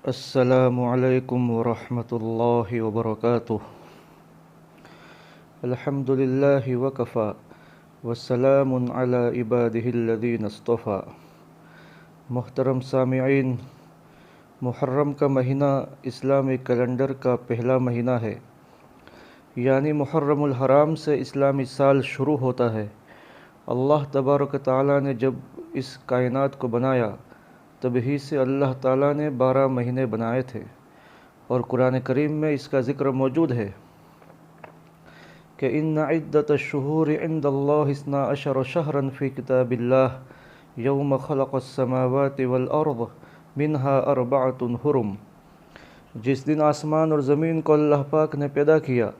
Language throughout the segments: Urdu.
السلام علیکم ورحمۃ اللہ وبرکاتہ۔ الحمد للہ وکفی والسلام علی عبادہ الذین اصطفی۔ محترم سامعین، محرم کا مہینہ اسلامی کیلنڈر کا پہلا مہینہ ہے، یعنی محرم الحرام سے اسلامی سال شروع ہوتا ہے۔ اللہ تبارک تعالیٰ نے جب اس کائنات کو بنایا تبھی سے اللہ تعالیٰ نے 12 مہینے بنائے تھے، اور قرآن کریم میں اس کا ذکر موجود ہے کہ ان عدۃ الشہور عند اللہ 12 شہرا فی کتاب اللہ یوم خلق السماوات والارض منها 4 حرم۔ جس دن آسمان اور زمین کو اللہ پاک نے پیدا کیا،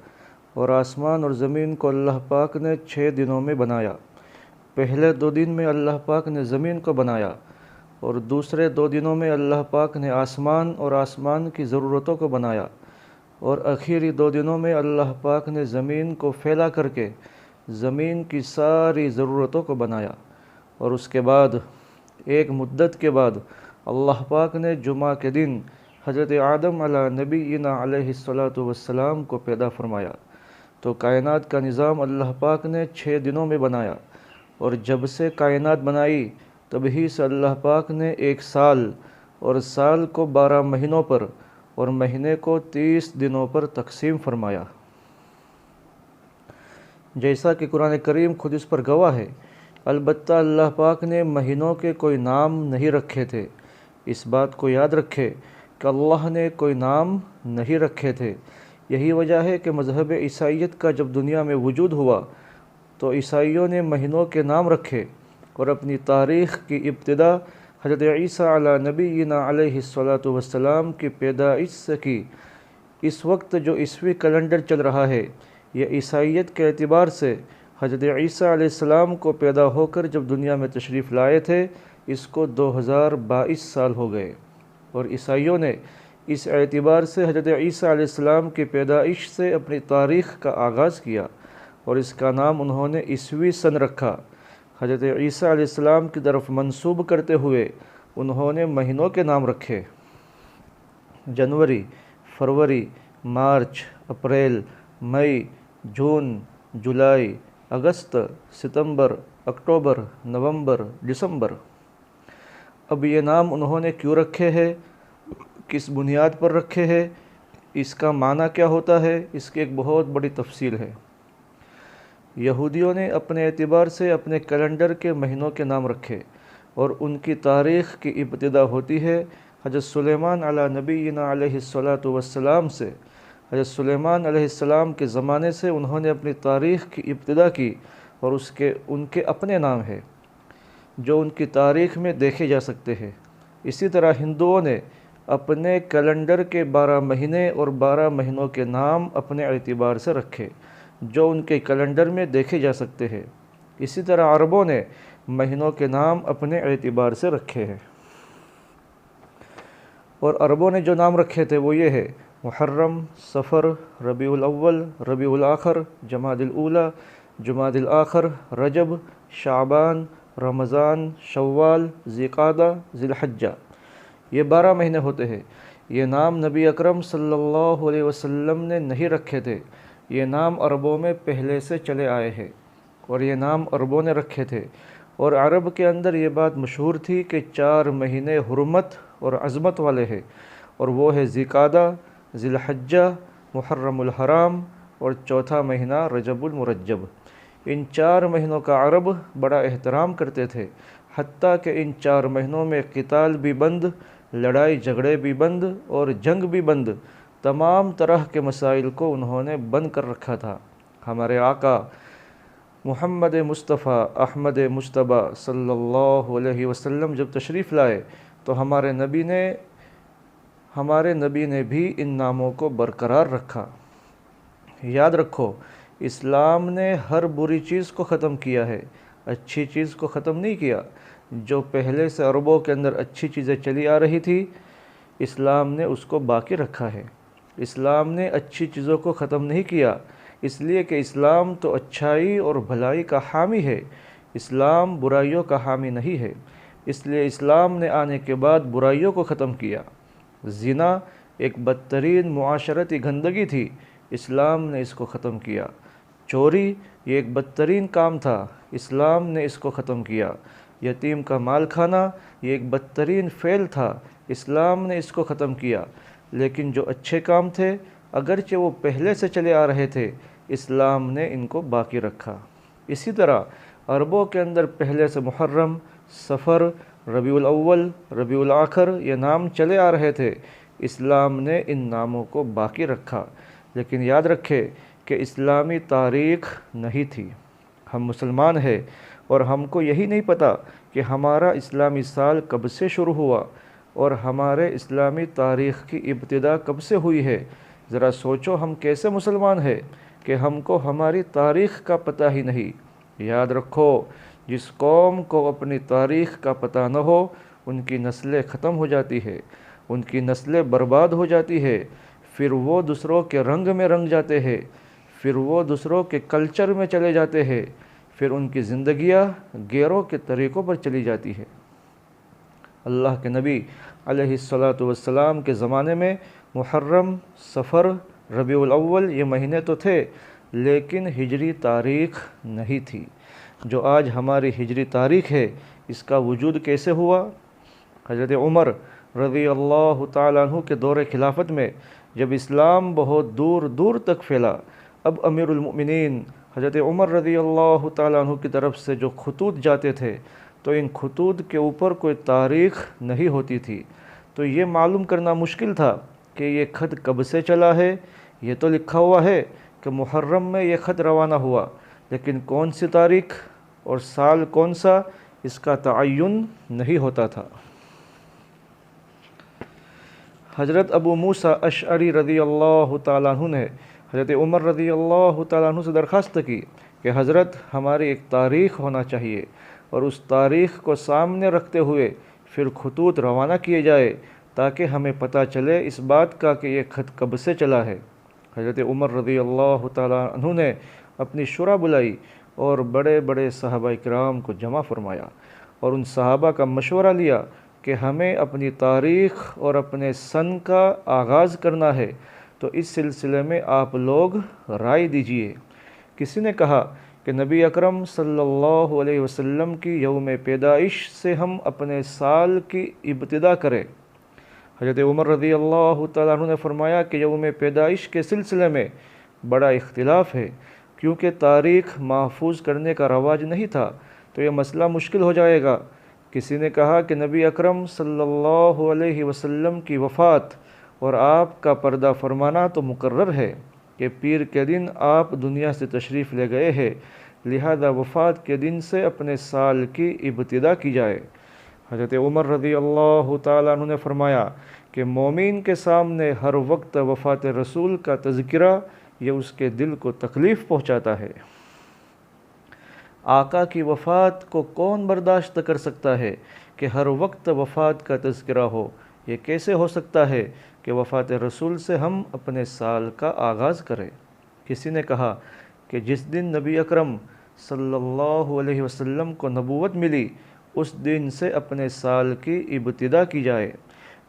اور آسمان اور زمین کو اللہ پاک نے 6 دنوں میں بنایا۔ پہلے 2 دن میں اللہ پاک نے زمین کو بنایا، اور دوسرے 2 دنوں میں اللہ پاک نے آسمان اور آسمان کی ضرورتوں کو بنایا، اور آخری 2 دنوں میں اللہ پاک نے زمین کو پھیلا کر کے زمین کی ساری ضرورتوں کو بنایا۔ اور اس کے بعد ایک مدت کے بعد اللہ پاک نے جمعہ کے دن حضرت آدم علی نبینا علیہ الصلاۃ والسلام کو پیدا فرمایا۔ تو کائنات کا نظام اللہ پاک نے 6 دنوں میں بنایا، اور جب سے کائنات بنائی تبھی سے اللہ پاک نے ایک سال، اور سال کو 12 مہینوں پر، اور مہینے کو 30 دنوں پر تقسیم فرمایا۔ جیسا کہ قرآن کریم خود اس پر گواہ ہے۔ البتہ اللہ پاک نے مہینوں کے کوئی نام نہیں رکھے تھے۔ اس بات کو یاد رکھے کہ اللہ نے کوئی نام نہیں رکھے تھے۔ یہی وجہ ہے کہ مذہب عیسائیت کا جب دنیا میں وجود ہوا تو عیسائیوں نے مہینوں کے نام رکھے، اور اپنی تاریخ کی ابتدا حضرت عیسیٰ علی نبینا علیہ الصلاۃ والسلام کی پیدائش سے کی۔ اس وقت جو عیسوی کیلنڈر چل رہا ہے، یہ عیسائیت کے اعتبار سے حضرت عیسیٰ علیہ السلام کو پیدا ہو کر جب دنیا میں تشریف لائے تھے، اس کو 2022 سال ہو گئے، اور عیسائیوں نے اس اعتبار سے حضرت عیسیٰ علیہ السلام کی پیدائش سے اپنی تاریخ کا آغاز کیا، اور اس کا نام انہوں نے عیسوی سن رکھا۔ حضرت عیسیٰ علیہ السلام کی طرف منسوب کرتے ہوئے انہوں نے مہینوں کے نام رکھے: جنوری، فروری، مارچ، اپریل، مئی، جون، جولائی، اگست، ستمبر، اکتوبر، نومبر، دسمبر۔ اب یہ نام انہوں نے کیوں رکھے ہیں، کس بنیاد پر رکھے ہیں، اس کا معنی کیا ہوتا ہے، اس کی ایک بہت بڑی تفصیل ہے۔ یہودیوں نے اپنے اعتبار سے اپنے کیلنڈر کے مہینوں کے نام رکھے، اور ان کی تاریخ کی ابتدا ہوتی ہے حضرت سلیمان علی نبینا علیہ الصلاۃ والسلام سے۔ حضرت سلیمان علیہ السلام کے زمانے سے انہوں نے اپنی تاریخ کی ابتدا کی، اور ان کے اپنے نام ہیں جو ان کی تاریخ میں دیکھے جا سکتے ہیں۔ اسی طرح ہندوؤں نے اپنے کیلنڈر کے 12 مہینے اور 12 مہینوں کے نام اپنے اعتبار سے رکھے جو ان کے کیلنڈر میں دیکھے جا سکتے ہیں۔ اسی طرح عربوں نے مہینوں کے نام اپنے اعتبار سے رکھے ہیں، اور عربوں نے جو نام رکھے تھے وہ یہ ہے: محرم، صفر، ربیع الاول، ربیع الاخر، جمادی الاولی، جمادی الاخر، رجب، شعبان، رمضان، شوال، ذی قعدہ، ذی الحجہ۔ یہ 12 مہینے ہوتے ہیں۔ یہ نام نبی اکرم صلی اللہ علیہ وسلم نے نہیں رکھے تھے، یہ نام عربوں میں پہلے سے چلے آئے ہیں، اور یہ نام عربوں نے رکھے تھے۔ اور عرب کے اندر یہ بات مشہور تھی کہ 4 مہینے حرمت اور عظمت والے ہیں، اور وہ ہے ذی قعدہ، ذی الحجہ، محرم الحرام، اور چوتھا مہینہ رجب المرجب۔ ان 4 مہینوں کا عرب بڑا احترام کرتے تھے، حتیٰ کہ ان 4 مہینوں میں قتال بھی بند، لڑائی جھگڑے بھی بند، اور جنگ بھی بند۔ تمام طرح کے مسائل کو انہوں نے بند کر رکھا تھا۔ ہمارے آقا محمد مصطفیٰ احمد مجتبی صلی اللہ علیہ وسلم جب تشریف لائے تو ہمارے نبی نے بھی ان ناموں کو برقرار رکھا۔ یاد رکھو، اسلام نے ہر بری چیز کو ختم کیا ہے، اچھی چیز کو ختم نہیں کیا۔ جو پہلے سے عربوں کے اندر اچھی چیزیں چلی آ رہی تھی، اسلام نے اس کو باقی رکھا ہے۔ اسلام نے اچھی چیزوں کو ختم نہیں کیا، اس لیے کہ اسلام تو اچھائی اور بھلائی کا حامی ہے، اسلام برائیوں کا حامی نہیں ہے۔ اس لیے اسلام نے آنے کے بعد برائیوں کو ختم کیا، زنا ایک بدترین معاشرتی گندگی تھی، اسلام نے اس کو ختم کیا۔ چوری یہ ایک بدترین کام تھا، اسلام نے اس کو ختم کیا۔ یتیم کا مال کھانا یہ ایک بدترین فعل تھا، اسلام نے اس کو ختم کیا۔ لیکن جو اچھے کام تھے اگرچہ وہ پہلے سے چلے آ رہے تھے، اسلام نے ان کو باقی رکھا۔ اسی طرح عربوں کے اندر پہلے سے محرم، صفر، ربیع الاول، ربیع الاخر یہ نام چلے آ رہے تھے، اسلام نے ان ناموں کو باقی رکھا۔ لیکن یاد رکھے کہ اسلامی تاریخ نہیں تھی۔ ہم مسلمان ہیں اور ہم کو یہی نہیں پتہ کہ ہمارا اسلامی سال کب سے شروع ہوا اور ہمارے اسلامی تاریخ کی ابتدا کب سے ہوئی ہے۔ ذرا سوچو ہم کیسے مسلمان ہیں کہ ہم کو ہماری تاریخ کا پتہ ہی نہیں۔ یاد رکھو، جس قوم کو اپنی تاریخ کا پتہ نہ ہو ان کی نسلیں ختم ہو جاتی ہے، ان کی نسلیں برباد ہو جاتی ہے، پھر وہ دوسروں کے رنگ میں رنگ جاتے ہیں، پھر وہ دوسروں کے کلچر میں چلے جاتے ہیں، پھر ان کی زندگیاں غیروں کے طریقوں پر چلی جاتی ہے۔ اللہ کے نبی علیہ السلام کے زمانے میں محرم، صفر، ربیع الاول یہ مہینے تو تھے لیکن ہجری تاریخ نہیں تھی۔ جو آج ہماری ہجری تاریخ ہے اس کا وجود کیسے ہوا؟ حضرت عمر رضی اللہ تعالیٰ عنہ کے دور خلافت میں جب اسلام بہت دور دور تک پھیلا، اب امیر المؤمنین حضرت عمر رضی اللہ تعالیٰ عنہ کی طرف سے جو خطوط جاتے تھے تو ان خطوط کے اوپر کوئی تاریخ نہیں ہوتی تھی، تو یہ معلوم کرنا مشکل تھا کہ یہ خط کب سے چلا ہے۔ یہ تو لکھا ہوا ہے کہ محرم میں یہ خط روانہ ہوا، لیکن کون سی تاریخ اور سال کون سا اس کا تعین نہیں ہوتا تھا۔ حضرت ابو موسیٰ اشعری رضی اللہ تعالیٰ عنہ نے حضرت عمر رضی اللہ تعالیٰ عنہ سے درخواست کی کہ حضرت ہماری ایک تاریخ ہونا چاہیے اور اس تاریخ کو سامنے رکھتے ہوئے پھر خطوط روانہ کیے جائے تاکہ ہمیں پتہ چلے اس بات کا کہ یہ خط کب سے چلا ہے۔ حضرت عمر رضی اللہ تعالیٰ عنہ نے اپنی شورا بلائی اور بڑے بڑے صحابہ کرام کو جمع فرمایا اور ان صحابہ کا مشورہ لیا کہ ہمیں اپنی تاریخ اور اپنے سن کا آغاز کرنا ہے، تو اس سلسلے میں آپ لوگ رائے دیجئے۔ کسی نے کہا کہ نبی اکرم صلی اللہ علیہ وسلم کی یوم پیدائش سے ہم اپنے سال کی ابتدا کریں۔ حضرت عمر رضی اللہ تعالیٰ عنہ نے فرمایا کہ یوم پیدائش کے سلسلے میں بڑا اختلاف ہے، کیونکہ تاریخ محفوظ کرنے کا رواج نہیں تھا تو یہ مسئلہ مشکل ہو جائے گا۔ کسی نے کہا کہ نبی اکرم صلی اللہ علیہ وسلم کی وفات اور آپ کا پردہ فرمانا تو مقرر ہے کہ پیر کے دن آپ دنیا سے تشریف لے گئے ہیں، لہذا وفات کے دن سے اپنے سال کی ابتدا کی جائے۔ حضرت عمر رضی اللہ تعالیٰ عنہ نے فرمایا کہ مومن کے سامنے ہر وقت وفات رسول کا تذکرہ یہ اس کے دل کو تکلیف پہنچاتا ہے۔ آقا کی وفات کو کون برداشت کر سکتا ہے کہ ہر وقت وفات کا تذکرہ ہو؟ یہ کیسے ہو سکتا ہے کہ وفات رسول سے ہم اپنے سال کا آغاز کریں؟ کسی نے کہا کہ جس دن نبی اکرم صلی اللہ علیہ وسلم کو نبوت ملی اس دن سے اپنے سال کی ابتدا کی جائے۔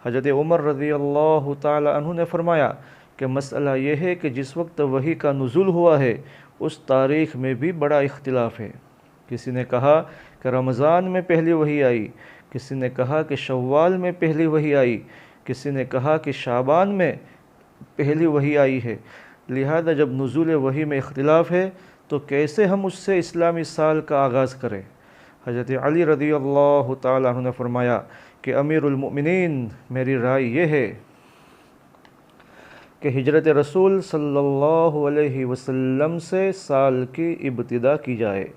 حضرت عمر رضی اللہ تعالی عنہ نے فرمایا کہ مسئلہ یہ ہے کہ جس وقت وحی کا نزول ہوا ہے اس تاریخ میں بھی بڑا اختلاف ہے۔ کسی نے کہا کہ رمضان میں پہلی وحی آئی، کسی نے کہا کہ شوال میں پہلی وحی آئی، کسی نے کہا کہ شعبان میں پہلی وحی آئی ہے۔ لہذا جب نزول وحی میں اختلاف ہے تو کیسے ہم اس سے اسلامی سال کا آغاز کریں؟ حضرت علی رضی اللہ تعالیٰ عنہ نے فرمایا کہ امیر المؤمنین میری رائے یہ ہے کہ ہجرت رسول صلی اللہ علیہ وسلم سے سال کی ابتدا کی جائے۔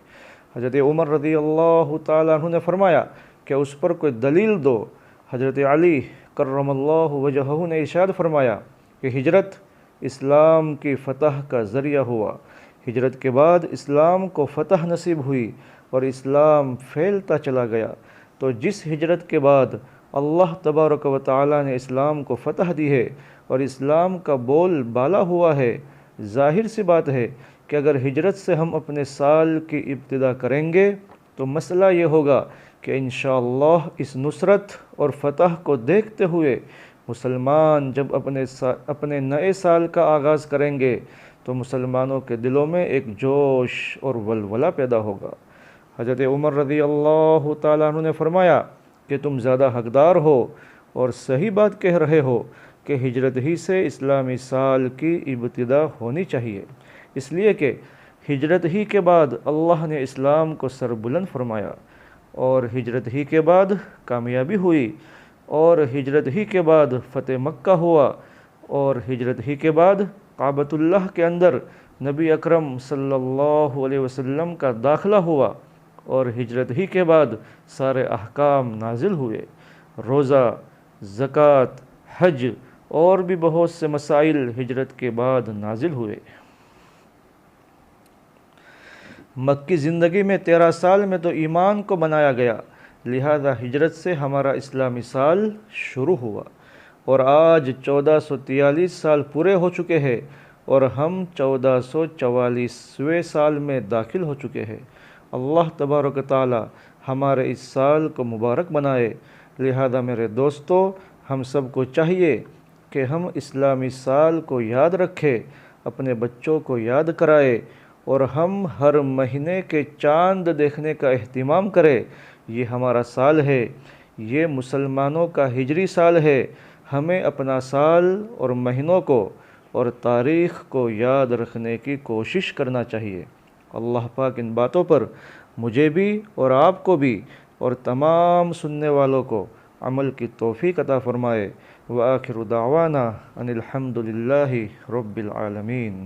حضرت عمر رضی اللہ تعالیٰ عنہ نے فرمایا کہ اس پر کوئی دلیل دو۔ حضرت علی کرم اللہ وجہہ نے ارشاد فرمایا کہ ہجرت اسلام کی فتح کا ذریعہ ہوا، ہجرت کے بعد اسلام کو فتح نصیب ہوئی اور اسلام پھیلتا چلا گیا، تو جس ہجرت کے بعد اللہ تبارک و تعالی نے اسلام کو فتح دی ہے اور اسلام کا بول بالا ہوا ہے، ظاہر سی بات ہے کہ اگر ہجرت سے ہم اپنے سال کی ابتدا کریں گے تو مسئلہ یہ ہوگا کہ انشاءاللہ اس نصرت اور فتح کو دیکھتے ہوئے مسلمان جب اپنے نئے سال کا آغاز کریں گے تو مسلمانوں کے دلوں میں ایک جوش اور ولولہ پیدا ہوگا۔ حضرت عمر رضی اللہ تعالیٰ عنہ نے فرمایا کہ تم زیادہ حقدار ہو اور صحیح بات کہہ رہے ہو کہ ہجرت ہی سے اسلامی سال کی ابتدا ہونی چاہیے، اس لیے کہ ہجرت ہی کے بعد اللہ نے اسلام کو سربلند فرمایا، اور ہجرت ہی کے بعد کامیابی ہوئی، اور ہجرت ہی کے بعد فتح مکہ ہوا، اور ہجرت ہی کے بعد کعبۃ اللہ کے اندر نبی اکرم صلی اللہ علیہ وسلم کا داخلہ ہوا، اور ہجرت ہی کے بعد سارے احکام نازل ہوئے، روزہ، زکوٰۃ، حج اور بھی بہت سے مسائل ہجرت کے بعد نازل ہوئے۔ مکی زندگی میں 13 سال میں تو ایمان کو بنایا گیا، لہذا ہجرت سے ہمارا اسلامی سال شروع ہوا، اور آج 1443 سال پورے ہو چکے ہیں اور ہم 1444ویں سال میں داخل ہو چکے ہیں۔ اللہ تبارک و تعالی ہمارے اس سال کو مبارک بنائے۔ لہذا میرے دوستو، ہم سب کو چاہیے کہ ہم اسلامی سال کو یاد رکھیں، اپنے بچوں کو یاد کرائے، اور ہم ہر مہینے کے چاند دیکھنے کا اہتمام کریں۔ یہ ہمارا سال ہے، یہ مسلمانوں کا ہجری سال ہے۔ ہمیں اپنا سال اور مہینوں کو اور تاریخ کو یاد رکھنے کی کوشش کرنا چاہیے۔ اللہ پاک ان باتوں پر مجھے بھی اور آپ کو بھی اور تمام سننے والوں کو عمل کی توفیق عطا فرمائے۔ وآخر دعوانا ان الحمد للہ رب العالمین۔